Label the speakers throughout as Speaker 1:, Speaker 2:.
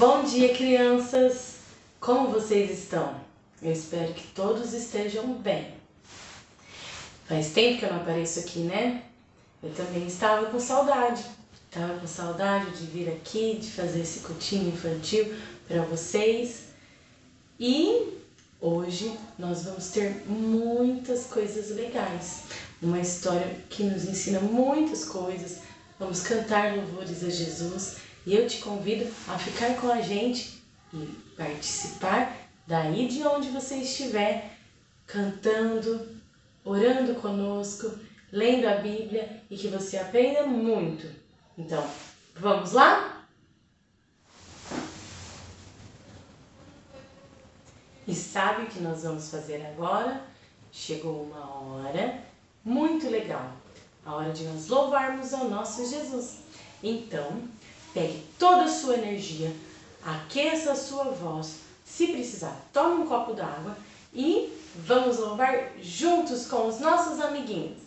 Speaker 1: Bom dia, crianças! Como vocês estão? Eu espero que todos estejam bem. Faz tempo que eu não apareço aqui, né? Eu também estava com saudade. Estava com saudade de vir aqui, de fazer esse cultinho infantil para vocês. E hoje nós vamos ter muitas coisas legais. Uma história que nos ensina muitas coisas. Vamos cantar louvores a Jesus. E eu te convido a ficar com a gente e participar daí de onde você estiver, cantando, orando conosco, lendo a Bíblia e que você aprenda muito. Então, vamos lá? E sabe o que nós vamos fazer agora? Chegou uma hora muito legal, a hora de nós louvarmos ao nosso Jesus. Então, pegue toda a sua energia, aqueça a sua voz. Se precisar, tome um copo d'água e vamos louvar juntos com os nossos amiguinhos.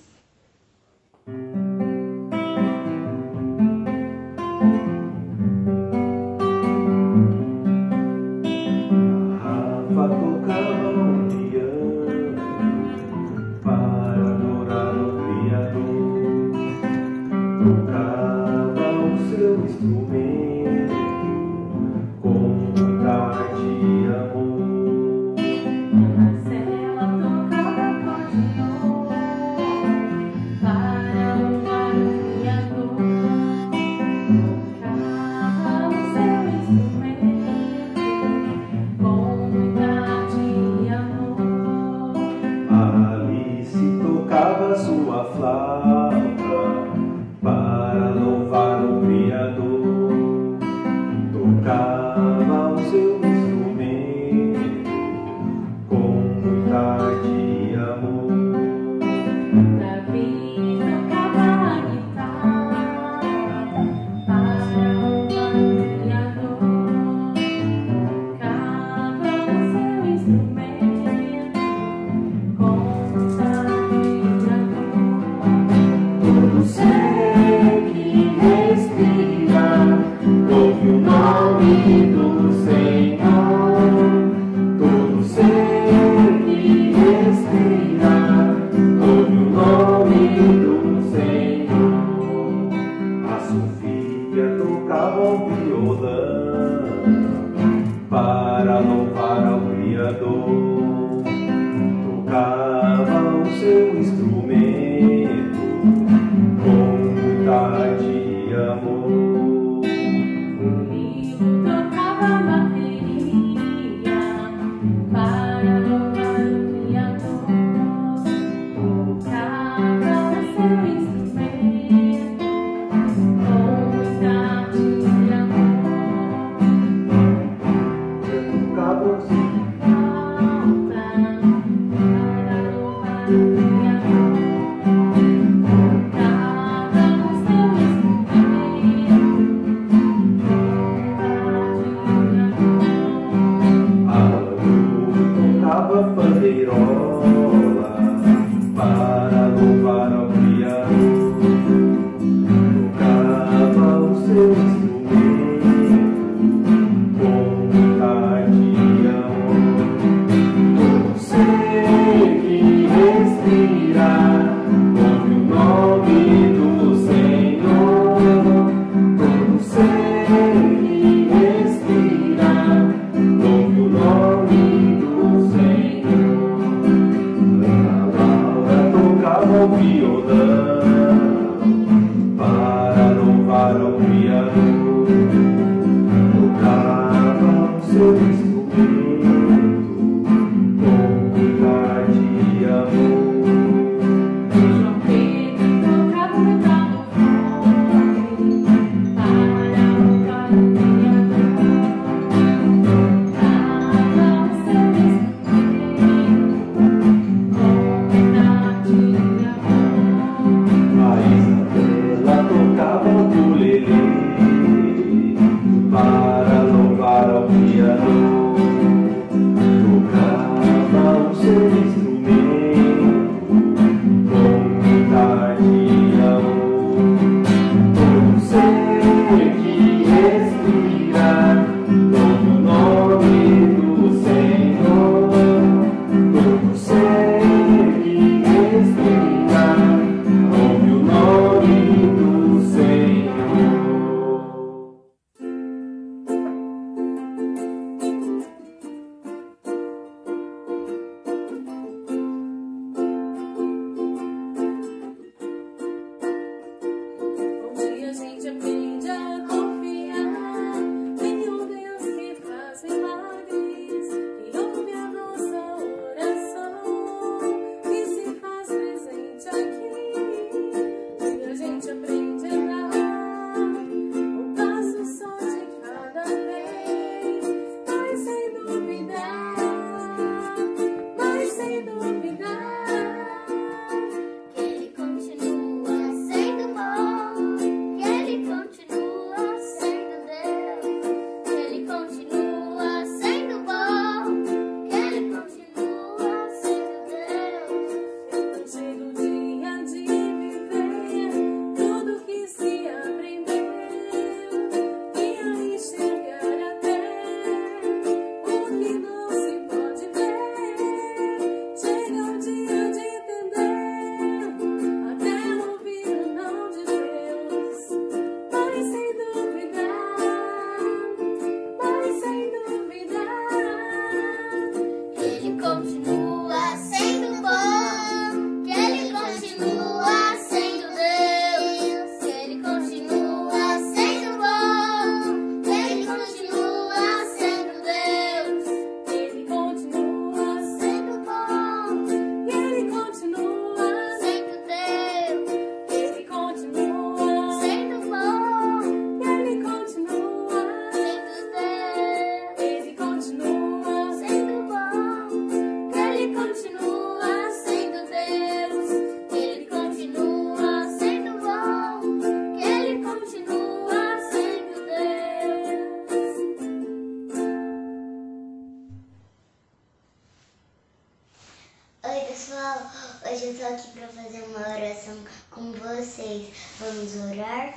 Speaker 2: pessoal, hoje eu tô aqui para fazer uma oração com vocês. Vamos orar?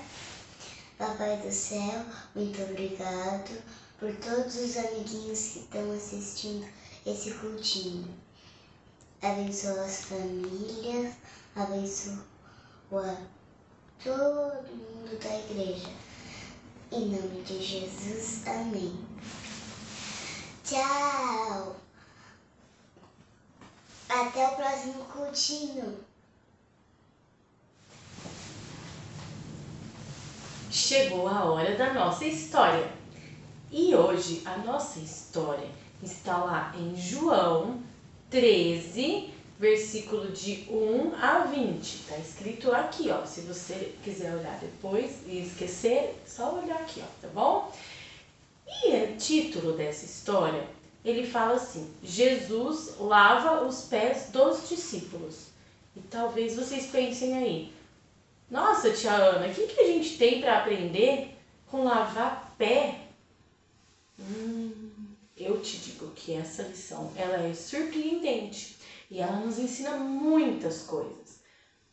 Speaker 2: Papai do céu, muito obrigado por todos os amiguinhos que estão assistindo esse cultinho. Abençoa as famílias, abençoa todo mundo da igreja. Em nome de Jesus, amém. Tchau! Até o próximo cultinho.
Speaker 1: Chegou a hora da nossa história. E hoje a nossa história está lá em João 13, versículo de 1 a 20. Tá escrito aqui, ó. Se você quiser olhar depois e esquecer, só olhar aqui, ó, tá bom? E o título dessa história, ele fala assim: Jesus lava os pés dos discípulos. E talvez vocês pensem aí: nossa, tia Ana, o que a gente tem para aprender com lavar pé? Eu te digo que essa lição ela é surpreendente e ela nos ensina muitas coisas.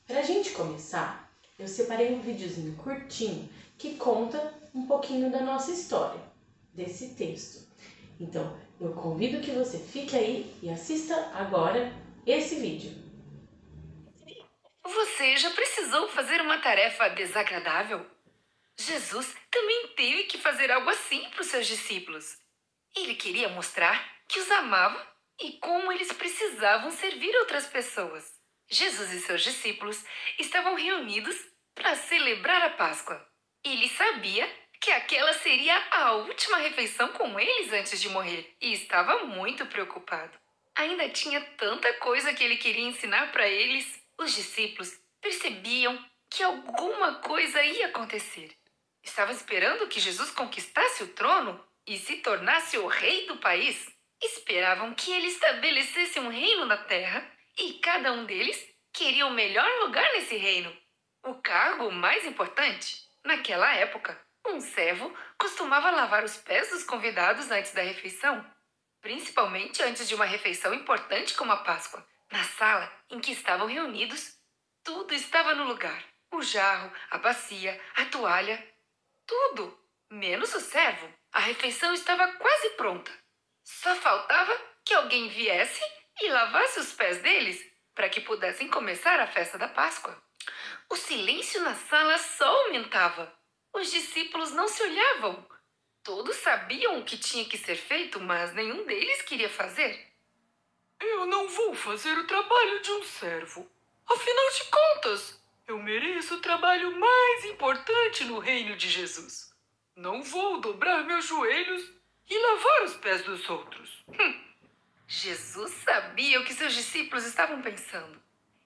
Speaker 1: Para a gente começar, eu separei um videozinho curtinho que conta um pouquinho da nossa história, desse texto. Então, eu convido que você fique aí e assista agora esse vídeo.
Speaker 3: Você já precisou fazer uma tarefa desagradável? Jesus também teve que fazer algo assim para os seus discípulos. Ele queria mostrar que os amava e como eles precisavam servir outras pessoas. Jesus e seus discípulos estavam reunidos para celebrar a Páscoa. Ele sabia que aquela seria a última refeição com eles antes de morrer e estava muito preocupado. Ainda tinha tanta coisa que ele queria ensinar para eles. Os discípulos percebiam que alguma coisa ia acontecer. Estavam esperando que Jesus conquistasse o trono e se tornasse o rei do país. Esperavam que ele estabelecesse um reino na terra e cada um deles queria o melhor lugar nesse reino. O cargo mais importante. Naquela época, um servo costumava lavar os pés dos convidados antes da refeição, principalmente antes de uma refeição importante como a Páscoa. Na sala em que estavam reunidos, tudo estava no lugar. O jarro, a bacia, a toalha, tudo, menos o servo. A refeição estava quase pronta. Só faltava que alguém viesse e lavasse os pés deles para que pudessem começar a festa da Páscoa. O silêncio na sala só aumentava. Os discípulos não se olhavam. Todos sabiam o que tinha que ser feito, mas nenhum deles queria fazer. Eu não vou fazer o trabalho de um servo. Afinal de contas, eu mereço o trabalho mais importante no reino de Jesus. Não vou dobrar meus joelhos e lavar os pés dos outros. Jesus sabia o que seus discípulos estavam pensando.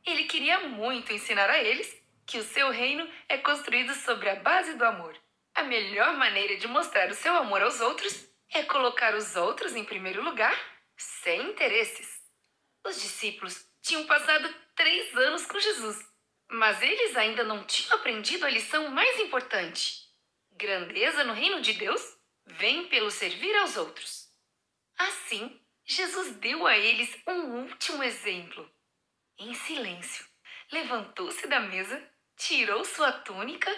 Speaker 3: Ele queria muito ensinar a eles que o seu reino é construído sobre a base do amor. A melhor maneira de mostrar o seu amor aos outros é colocar os outros em primeiro lugar, sem interesses. Os discípulos tinham passado 3 anos com Jesus, mas eles ainda não tinham aprendido a lição mais importante. Grandeza no reino de Deus vem pelo servir aos outros. Assim, Jesus deu a eles um último exemplo. Em silêncio, levantou-se da mesa, tirou sua túnica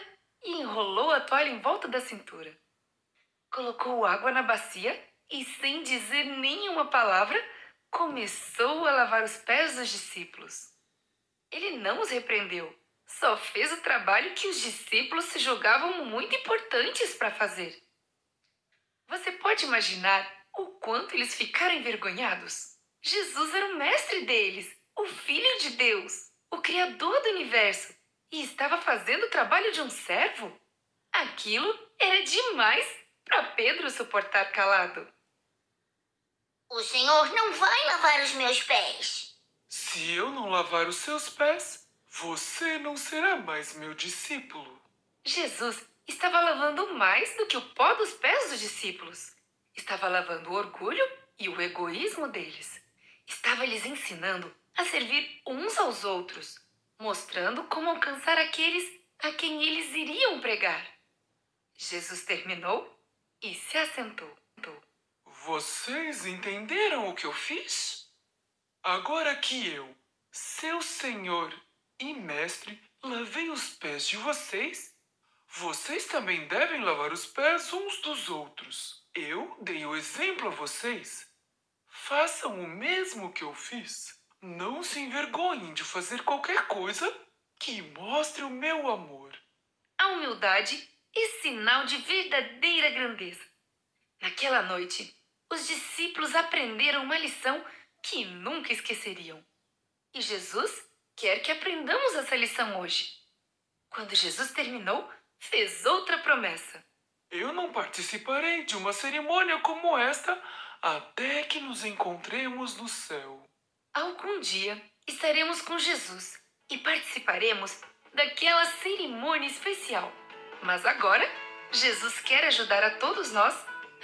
Speaker 3: e enrolou a toalha em volta da cintura. Colocou água na bacia e, sem dizer nenhuma palavra, começou a lavar os pés dos discípulos. Ele não os repreendeu, só fez o trabalho que os discípulos se julgavam muito importantes para fazer. Você pode imaginar o quanto eles ficaram envergonhados? Jesus era o mestre deles, o Filho de Deus, o Criador do universo, e estava fazendo o trabalho de um servo? Aquilo era demais para Pedro suportar calado.
Speaker 2: O Senhor não vai lavar os meus pés.
Speaker 4: Se eu não lavar os seus pés, você não será mais meu discípulo.
Speaker 3: Jesus estava lavando mais do que o pó dos pés dos discípulos. Estava lavando o orgulho e o egoísmo deles. Estava lhes ensinando a servir uns aos outros, mostrando como alcançar aqueles a quem eles iriam pregar. Jesus terminou e se assentou.
Speaker 4: Vocês entenderam o que eu fiz? Agora que eu, Seu senhor e mestre, lavei os pés de vocês. Vocês também devem lavar os pés uns dos outros. Eu dei o exemplo a vocês. Façam o mesmo que eu fiz. Não se envergonhem de fazer qualquer coisa que mostre o meu amor.
Speaker 3: A humildade é sinal de verdadeira grandeza. Naquela noite, os discípulos aprenderam uma lição que nunca esqueceriam. E Jesus quer que aprendamos essa lição hoje. Quando Jesus terminou, fez outra promessa.
Speaker 4: Eu não participarei de uma cerimônia como esta até que nos encontremos no céu.
Speaker 3: Algum dia estaremos com Jesus e participaremos daquela cerimônia especial. Mas agora, Jesus quer ajudar a todos nós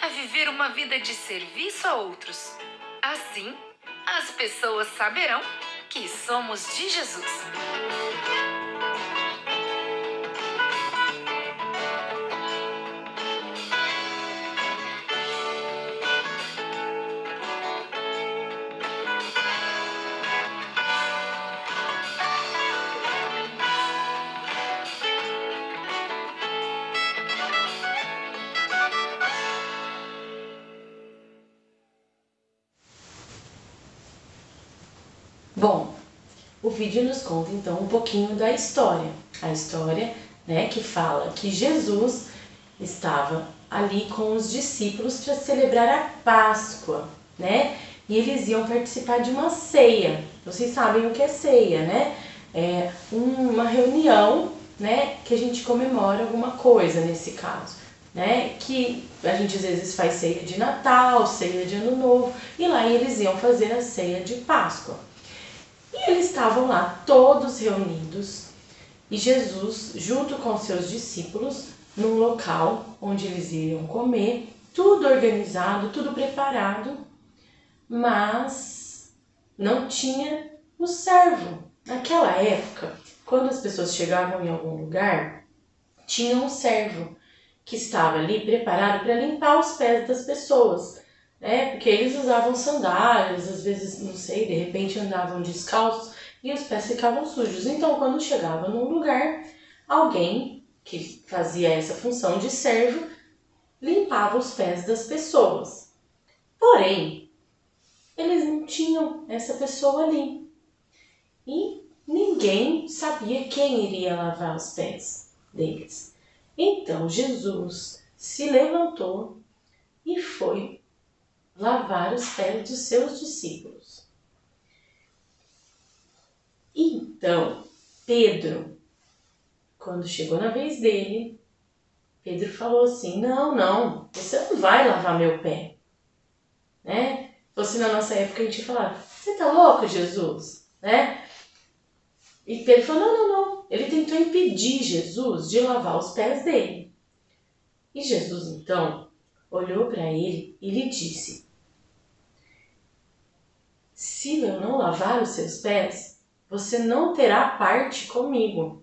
Speaker 3: a viver uma vida de serviço a outros. Assim, as pessoas saberão que somos de Jesus.
Speaker 1: Bom, o vídeo nos conta então um pouquinho da história. A história, que fala que Jesus estava ali com os discípulos para celebrar a Páscoa, E eles iam participar de uma ceia. Vocês sabem o que é ceia, É uma reunião, que a gente comemora alguma coisa nesse caso, Que a gente às vezes faz ceia de Natal, ceia de Ano Novo, e lá eles iam fazer a ceia de Páscoa. E eles estavam lá todos reunidos e Jesus, junto com seus discípulos, num local onde eles iriam comer, tudo organizado, tudo preparado, mas não tinha o servo. Naquela época, quando as pessoas chegavam em algum lugar, tinha um servo que estava ali preparado para limpar os pés das pessoas. Porque eles usavam sandálias, às vezes, não sei, de repente andavam descalços e os pés ficavam sujos. Então, quando chegava num lugar, alguém que fazia essa função de servo limpava os pés das pessoas. Porém, eles não tinham essa pessoa ali e ninguém sabia quem iria lavar os pés deles. Então, Jesus se levantou e foi lavar os pés dos seus discípulos. Então, Pedro, quando chegou na vez dele, Pedro falou assim, não, você não vai lavar meu pé. Fosse na nossa época a gente falava, você tá louco, Jesus? E Pedro falou, não. Ele tentou impedir Jesus de lavar os pés dele. E Jesus, então, olhou para ele e lhe disse, se eu não lavar os seus pés, você não terá parte comigo.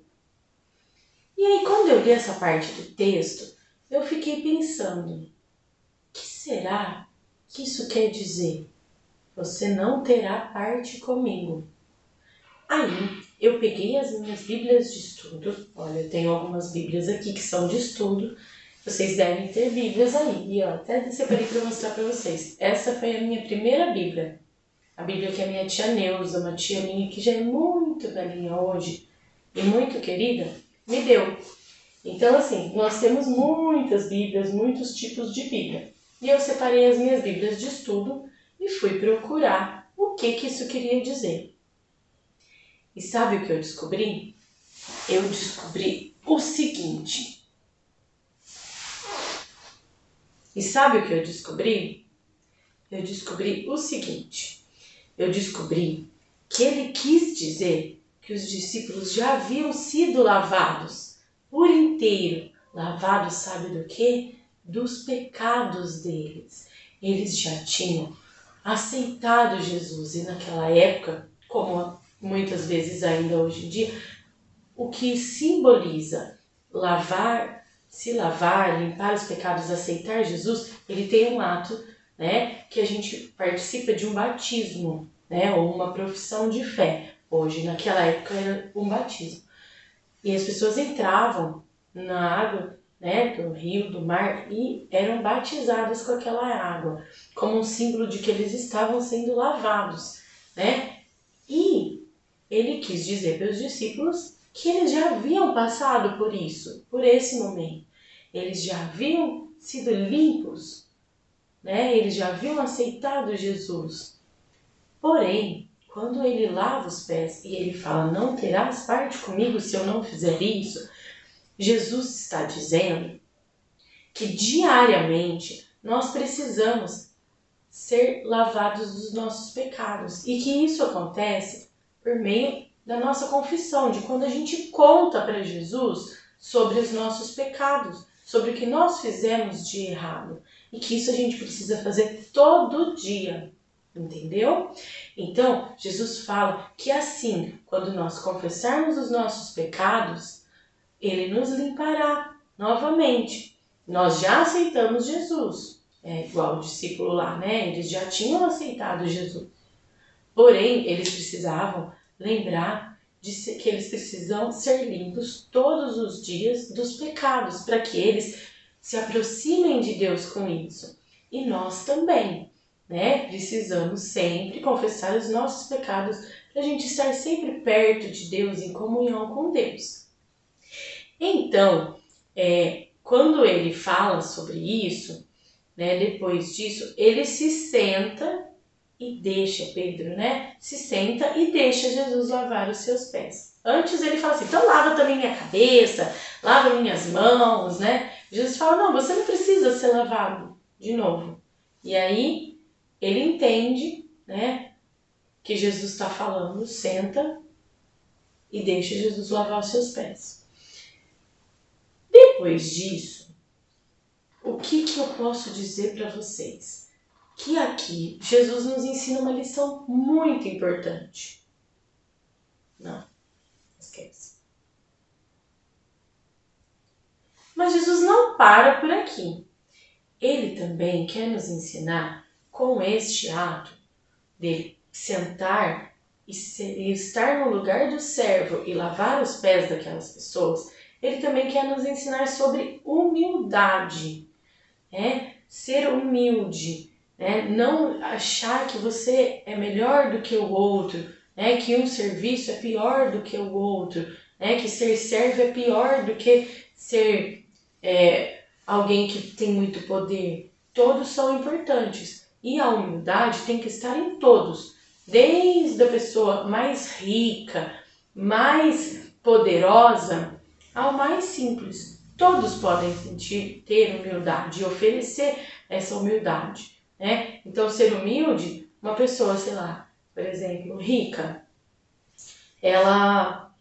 Speaker 1: E aí, quando eu li essa parte do texto, eu fiquei pensando, o que será que isso quer dizer? Você não terá parte comigo. Aí, eu peguei as minhas bíblias de estudo. Olha, eu tenho algumas bíblias aqui que são de estudo. Vocês devem ter bíblias aí. E até separei para mostrar para vocês. Essa foi a minha primeira bíblia. A bíblia que a minha tia Neuza, uma tia minha que já é muito velhinha hoje e muito querida, me deu. Então, assim, nós temos muitas bíblias, muitos tipos de bíblia. E eu separei as minhas bíblias de estudo e fui procurar o que isso queria dizer. E sabe o que eu descobri? Eu descobri o seguinte. E sabe o que eu descobri? Eu descobri o seguinte. Eu descobri que ele quis dizer que os discípulos já haviam sido lavados por inteiro. Lavados, sabe do quê? Dos pecados deles. Eles já tinham aceitado Jesus. E naquela época, como muitas vezes ainda hoje em dia, o que simboliza se lavar, limpar os pecados, aceitar Jesus, ele tem um ato, que a gente participa de um batismo, ou uma profissão de fé. Hoje, naquela época, era um batismo. E as pessoas entravam na água, né, do rio, do mar, e eram batizadas com aquela água, como um símbolo de que eles estavam sendo lavados, né? E ele quis dizer para os discípulos que eles já haviam passado por isso, por esse momento. Eles já haviam sido limpos, né? Eles já haviam aceitado Jesus. Porém, quando ele lava os pés e ele fala, não terás parte comigo se eu não fizer isso, Jesus está dizendo que diariamente nós precisamos ser lavados dos nossos pecados e que isso acontece por meio da nossa confissão, de quando a gente conta para Jesus sobre os nossos pecados, sobre o que nós fizemos de errado e que isso a gente precisa fazer todo dia, entendeu? Então, Jesus fala que assim, quando nós confessarmos os nossos pecados, ele nos limpará novamente. Nós já aceitamos Jesus. É igual o discípulo lá, né? Eles já tinham aceitado Jesus. Porém, eles precisavam lembrar que eles precisam ser limpos todos os dias dos pecados, para que eles se aproximem de Deus com isso. E nós também, né? Precisamos sempre confessar os nossos pecados para a gente estar sempre perto de Deus, em comunhão com Deus. Então, quando ele fala sobre isso, né, depois disso, ele se senta e deixa, Pedro, né? Se senta e deixa Jesus lavar os seus pés. Antes ele fala assim, então lava também minha cabeça, lava minhas mãos, né? Jesus fala, não, você não precisa ser lavado de novo. E aí ele entende, né, que Jesus está falando, senta e deixa Jesus lavar os seus pés. Depois disso, o que eu posso dizer para vocês? Que aqui Jesus nos ensina uma lição muito importante. Não, esquece. Mas Jesus não para por aqui. Ele também quer nos ensinar, com este ato de sentar e estar no lugar do servo e lavar os pés daquelas pessoas, ele também quer nos ensinar sobre humildade, né? Ser humilde, né? Não achar que você é melhor do que o outro, né? Que um serviço é pior do que o outro, né? Que ser servo é pior do que ser alguém que tem muito poder. Todos são importantes e a humildade tem que estar em todos, desde a pessoa mais rica, mais poderosa, ao mais simples. Todos podem ter humildade e oferecer essa humildade, né? Então, ser humilde, uma pessoa, sei lá, por exemplo, rica, ela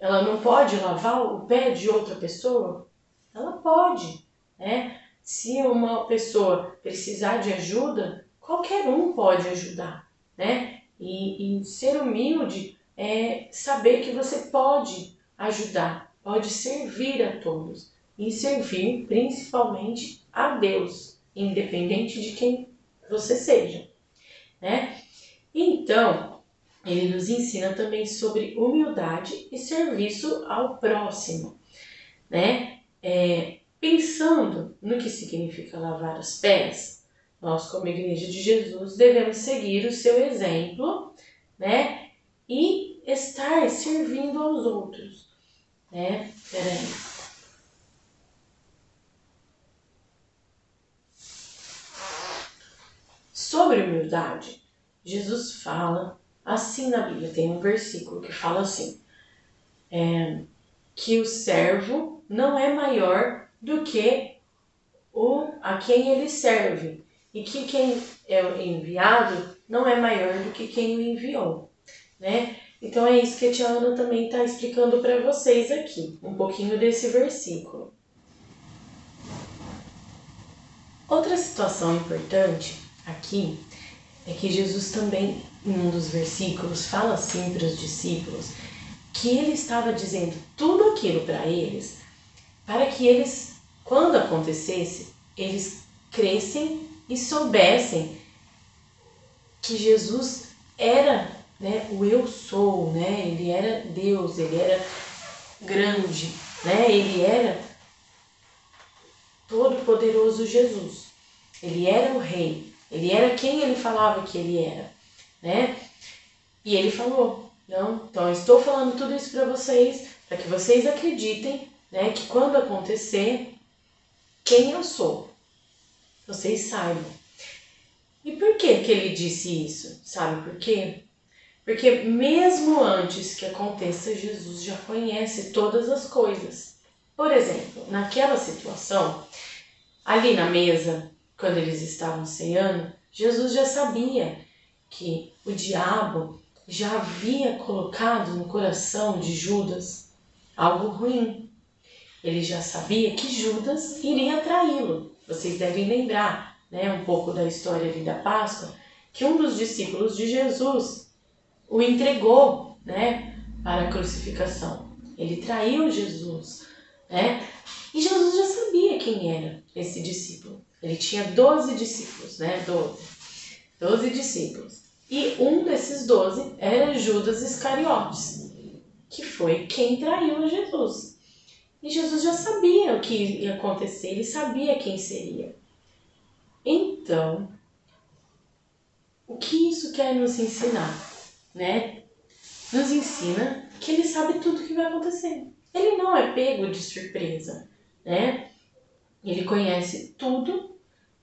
Speaker 1: não pode lavar o pé de outra pessoa? Ela pode, né? Se uma pessoa precisar de ajuda, qualquer um pode ajudar, né? E ser humilde é saber que você pode ajudar, pode servir a todos e servir principalmente a Deus, independente de quem você seja, né? Então, ele nos ensina também sobre humildade e serviço ao próximo, né? Pensando no que significa lavar os pés, nós como Igreja de Jesus devemos seguir o seu exemplo, né? E estar servindo aos outros, né? Peraí. Sobre humildade, Jesus fala assim na Bíblia, tem um versículo que fala assim, que o servo não é maior do que a quem ele serve, e que quem é enviado não é maior do que quem o enviou, né? Então é isso que a tia Ana também está explicando para vocês aqui, um pouquinho desse versículo. Outra situação importante aqui é que Jesus também, em um dos versículos, fala assim para os discípulos que ele estava dizendo tudo aquilo para eles, para que eles, quando acontecesse, eles crescem e soubessem que Jesus era né, o eu sou, né? Ele era Deus, ele era grande, né? Ele era todo-poderoso Jesus. Ele era o rei, ele era quem ele falava que ele era, né? E ele falou, não, então eu estou falando tudo isso para que vocês acreditem, né, que quando acontecer, quem eu sou, vocês saibam. E por que ele disse isso? Sabe por quê? Porque mesmo antes que aconteça, Jesus já conhece todas as coisas. Por exemplo, naquela situação, ali na mesa, quando eles estavam ceando, Jesus já sabia que o diabo já havia colocado no coração de Judas algo ruim. Ele já sabia que Judas iria traí-lo. Vocês devem lembrar, né, um pouco da história ali da Páscoa, que um dos discípulos de Jesus o entregou, né, para a crucificação. Ele traiu Jesus, né? E Jesus já sabia quem era esse discípulo. Ele tinha 12 discípulos, né? 12 discípulos. E um desses 12 era Judas Iscariotes, que foi quem traiu Jesus. E Jesus já sabia o que ia acontecer, ele sabia quem seria. Então, o que isso quer nos ensinar, né? Nos ensina que ele sabe tudo o que vai acontecer. Ele não é pego de surpresa, né? Ele conhece tudo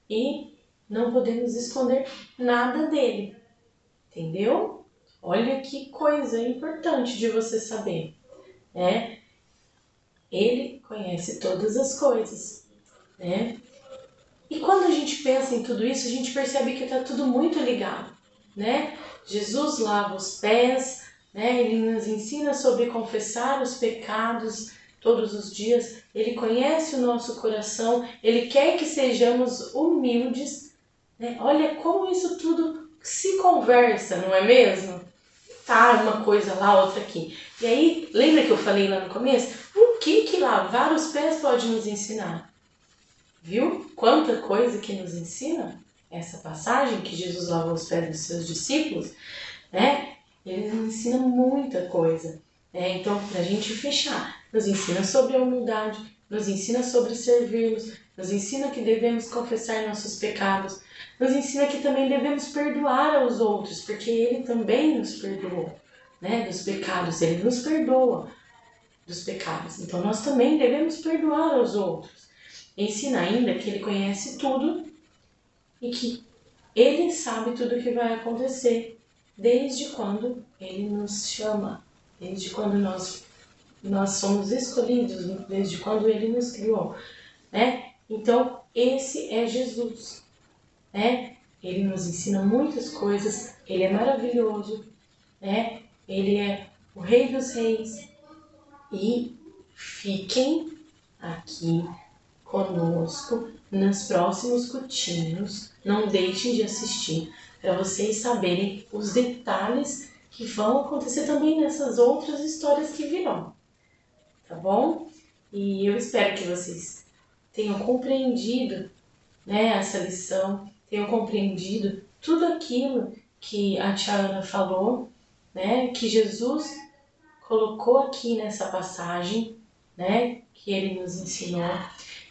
Speaker 1: e não podemos esconder nada dele. Entendeu? Olha que coisa importante de você saber, né? Ele conhece todas as coisas, né? E quando a gente pensa em tudo isso, a gente percebe que está tudo muito ligado, né? Jesus lava os pés, né? Ele nos ensina sobre confessar os pecados todos os dias. Ele conhece o nosso coração, ele quer que sejamos humildes, né? Olha como isso tudo se conversa, não é mesmo? Tá, uma coisa lá, outra aqui. E aí, lembra que eu falei lá no começo? O que lavar os pés pode nos ensinar? Viu? Quanta coisa que nos ensina essa passagem que Jesus lavou os pés dos seus discípulos, né? Ele nos ensina muita coisa. Né? Então, para a gente fechar, nos ensina sobre a humildade, nos ensina sobre servi-los, nos ensina que devemos confessar nossos pecados, nos ensina que também devemos perdoar aos outros, porque Ele também nos perdoou, né, dos pecados, Ele nos perdoa dos pecados. Então nós também devemos perdoar aos outros. Ensina ainda que Ele conhece tudo e que Ele sabe tudo o que vai acontecer, desde quando Ele nos chama, desde quando nós somos escolhidos, desde quando Ele nos criou, né? Então esse é Jesus. Né? Ele nos ensina muitas coisas, ele é maravilhoso, né? Ele é o Rei dos Reis. E fiquem aqui conosco nos próximos cultinhos, não deixem de assistir para vocês saberem os detalhes que vão acontecer também nessas outras histórias que virão, tá bom? E eu espero que vocês tenham compreendido, né, essa lição, tenham compreendido tudo aquilo que a tia Ana falou, né, que Jesus colocou aqui nessa passagem, né, que ele nos ensinou,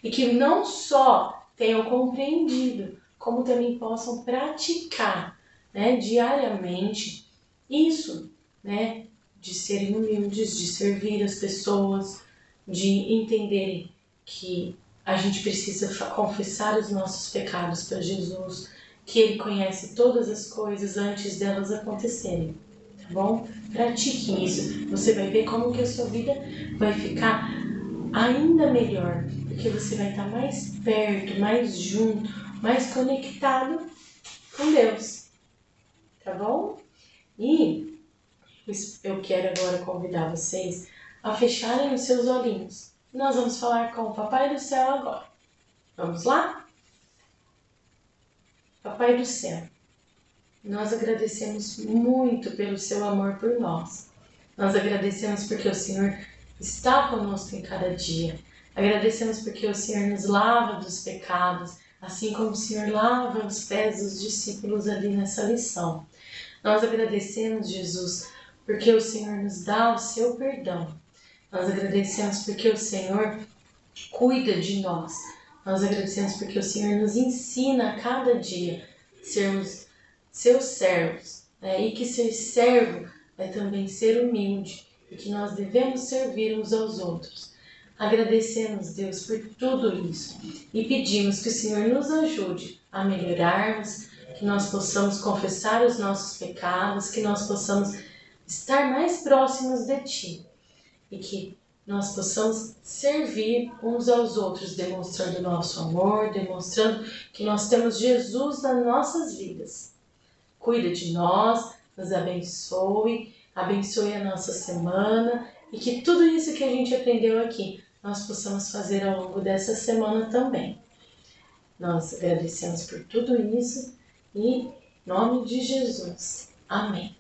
Speaker 1: e que não só tenham compreendido, como também possam praticar, né, diariamente isso, né, de serem humildes, de servir as pessoas, de entenderem que a gente precisa confessar os nossos pecados para Jesus, que Ele conhece todas as coisas antes delas acontecerem, tá bom? Pratique isso, você vai ver como que a sua vida vai ficar ainda melhor, porque você vai estar mais perto, mais junto, mais conectado com Deus, tá bom? E eu quero agora convidar vocês a fecharem os seus olhinhos. Nós vamos falar com o Papai do Céu agora. Vamos lá? Papai do Céu, nós agradecemos muito pelo seu amor por nós. Nós agradecemos porque o Senhor está conosco em cada dia. Agradecemos porque o Senhor nos lava dos pecados, assim como o Senhor lava os pés dos discípulos ali nessa lição. Nós agradecemos, Jesus, porque o Senhor nos dá o seu perdão. Nós agradecemos porque o Senhor cuida de nós. Nós agradecemos porque o Senhor nos ensina a cada dia sermos seus servos, né? E que ser servo é também ser humilde e que nós devemos servir uns aos outros. Agradecemos, Deus, por tudo isso e pedimos que o Senhor nos ajude a melhorarmos, que nós possamos confessar os nossos pecados, que nós possamos estar mais próximos de Ti e que nós possamos servir uns aos outros, demonstrando nosso amor, demonstrando que nós temos Jesus nas nossas vidas. Cuida de nós, nos abençoe, abençoe a nossa semana e que tudo isso que a gente aprendeu aqui nós possamos fazer ao longo dessa semana também. Nós agradecemos por tudo isso e em nome de Jesus. Amém.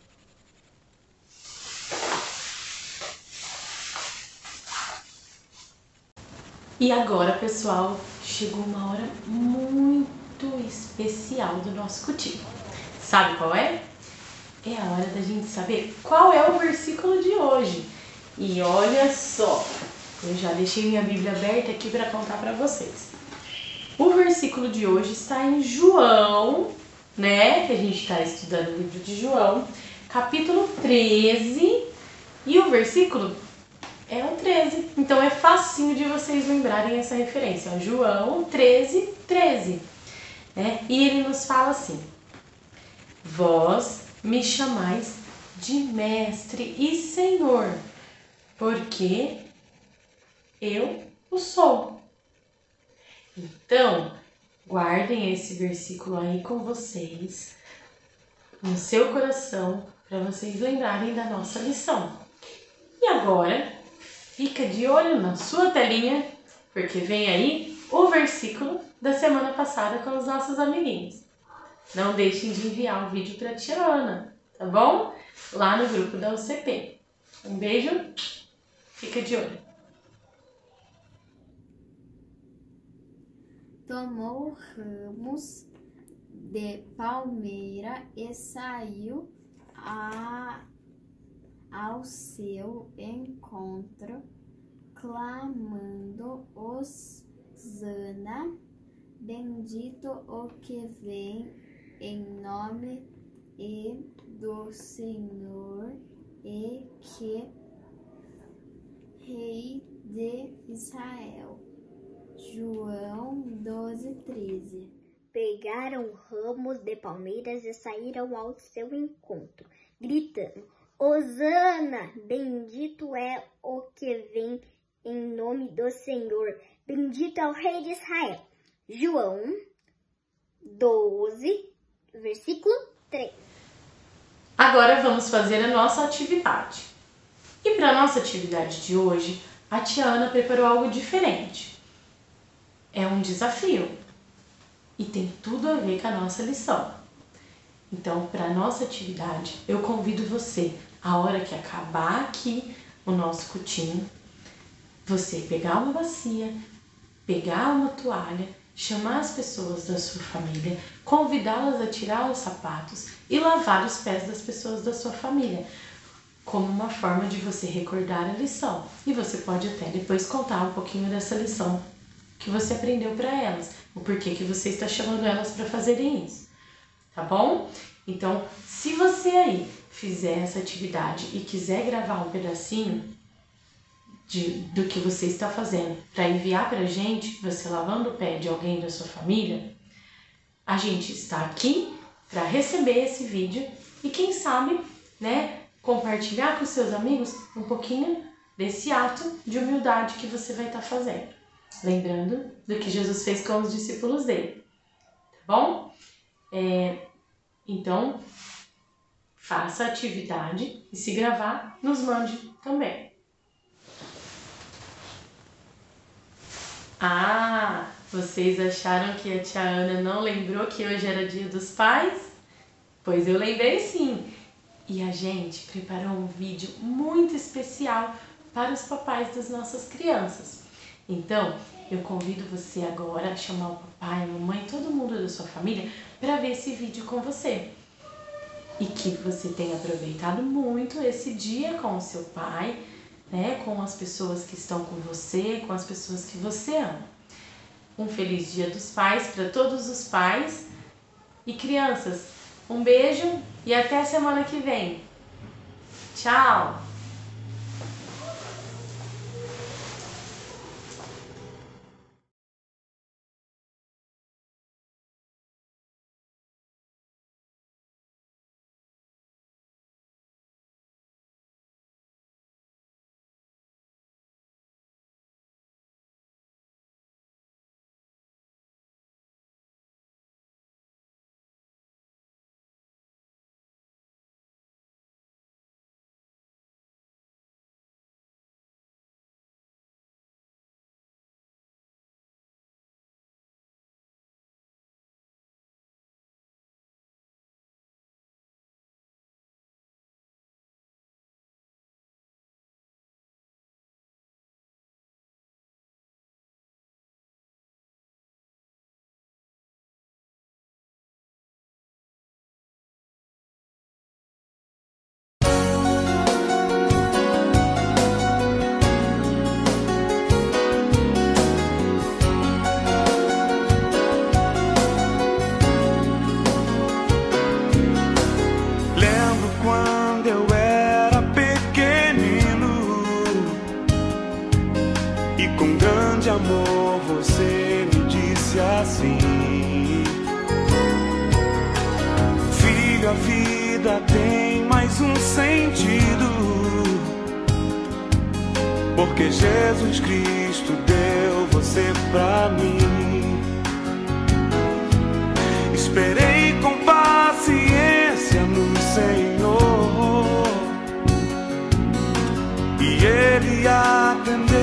Speaker 1: E agora, pessoal, chegou uma hora muito especial do nosso cultinho. Sabe qual é? É a hora da gente saber qual é o versículo de hoje. E olha só, eu já deixei minha Bíblia aberta aqui para contar para vocês. O versículo de hoje está em João, né? Que a gente está estudando o livro de João, capítulo 13, e o versículo é o 13. Então é facinho de vocês lembrarem essa referência. Ó, João 13, 13. Né? E ele nos fala assim: vós me chamais de mestre e senhor, porque eu o sou. Então, guardem esse versículo aí com vocês, no seu coração, para vocês lembrarem da nossa lição. E agora, fica de olho na sua telinha, porque vem aí o versículo da semana passada com os nossos amiguinhos. Não deixem de enviar o vídeo para a tia Ana, tá bom? Lá no grupo da UCP. Um beijo, fica de olho.
Speaker 5: Tomou ramos de palmeira e saiu ao seu encontro, clamando: Hosana, bendito o que vem em nome do Senhor e que Rei de Israel. João 12:13.
Speaker 2: Pegaram ramos de palmeiras e saíram ao seu encontro, gritando: Hosana, bendito é o que vem em nome do Senhor, bendito é o Rei de Israel. João 12, versículo 3.
Speaker 1: Agora vamos fazer a nossa atividade. E para a nossa atividade de hoje, a tia Ana preparou algo diferente. É um desafio e tem tudo a ver com a nossa lição. Então, para a nossa atividade, eu convido você, a hora que acabar aqui o nosso cultinho, você pegar uma bacia, pegar uma toalha, chamar as pessoas da sua família, convidá-las a tirar os sapatos e lavar os pés das pessoas da sua família, como uma forma de você recordar a lição. E você pode até depois contar um pouquinho dessa lição que você aprendeu para elas, o porquê que você está chamando elas para fazerem isso, tá bom? Então, se você aí fizer essa atividade e quiser gravar um pedacinho do que você está fazendo para enviar para a gente, você lavando o pé de alguém da sua família, a gente está aqui para receber esse vídeo e quem sabe, né, compartilhar com seus amigos um pouquinho desse ato de humildade que você vai estar fazendo. Lembrando do que Jesus fez com os discípulos dele, tá bom? Então, faça a atividade e se gravar, nos mande também. Ah, vocês acharam que a tia Ana não lembrou que hoje era Dia dos Pais? Pois eu lembrei sim. E a gente preparou um vídeo muito especial para os papais das nossas crianças. Então, eu convido você agora a chamar o papai, a mamãe, todo mundo da sua família para ver esse vídeo com você. e que você tenha aproveitado muito esse dia com o seu pai, né? Com as pessoas que estão com você, com as pessoas que você ama. Um feliz Dia dos Pais para todos os pais. E crianças, um beijo e até a semana que vem. Tchau!
Speaker 6: Amor, você me disse assim: filho, a vida tem mais um sentido, porque Jesus Cristo deu você pra mim. Esperei com paciência no Senhor e Ele atendeu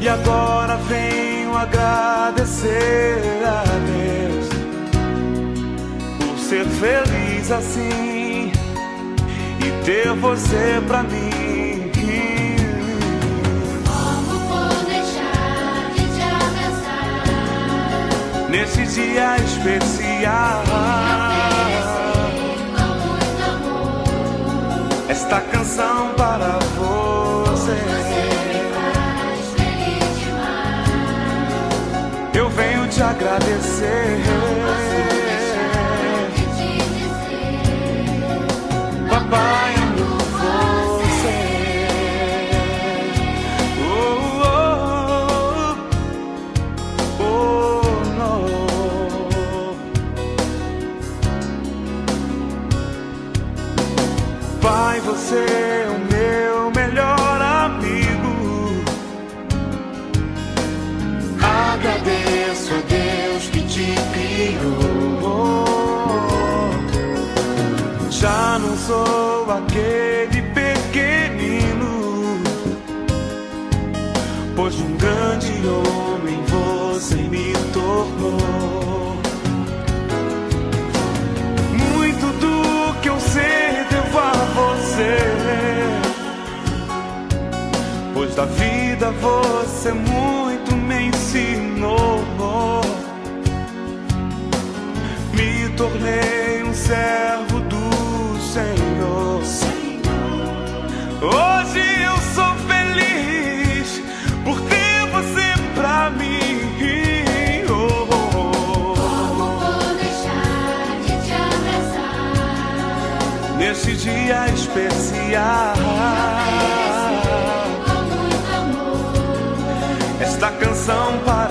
Speaker 6: e agora venho agradecer a Deus por ser feliz assim e ter você pra mim.
Speaker 7: Como vou deixar de te abraçar
Speaker 6: nesse dia especial?
Speaker 7: E com muito amor
Speaker 6: esta canção para você. Eu venho te agradecer.
Speaker 7: Não posso deixar de te dizer:
Speaker 6: papai, amo você. Oh, oh, oh, não. Pai, você é o meu melhor amigo. Agradeço a Deus que te criou. Já não sou aquele pequenino, pois um grande homem você me tornou. Muito do que eu sei devo a você, pois da vida você muito me ensinou. Me tornei um servo do Senhor. Hoje eu sou feliz por ter você pra mim.
Speaker 7: como vou deixar de te abraçar
Speaker 6: Nesse dia especial?
Speaker 7: com muito amor
Speaker 6: Esta canção para